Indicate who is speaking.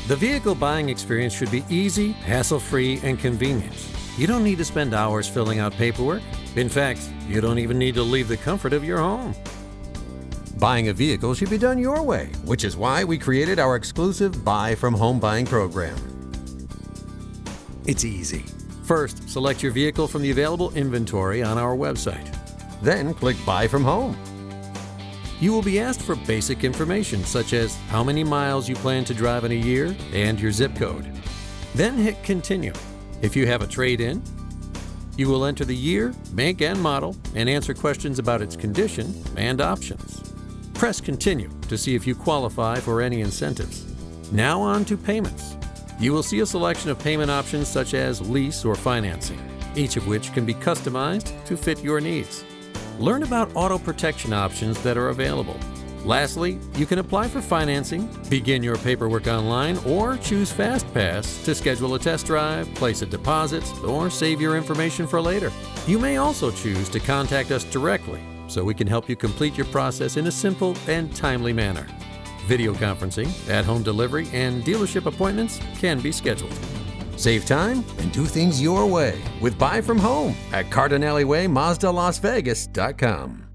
Speaker 1: The vehicle buying experience should be easy, hassle-free, and convenient. You don't need to spend hours filling out paperwork. In fact, you don't even need to leave the comfort of your home. Buying a vehicle should be done your way, which is why we created our exclusive Buy from Home buying program. It's easy. First, select your vehicle from the available inventory on our website. Then click Buy from Home. You will be asked for basic information such as how many miles you plan to drive in a year and your zip code. Then hit Continue. If you have a trade-in, you will enter the year, make, and model and answer questions about its condition and options. Press Continue to see if you qualify for any incentives. Now on to payments. You will see a selection of payment options such as lease or financing, each of which can be customized to fit your needs. Learn about auto protection options that are available. Lastly, you can apply for financing, begin your paperwork online, or choose FastPass to schedule a test drive, place a deposit, or save your information for later. You may also choose to contact us directly so we can help you complete your process in a simple and timely manner. Video conferencing, at-home delivery, and dealership appointments can be scheduled. Save time and do things your way with Buy from Home at Cardinaleway Mazda Las Vegas.com.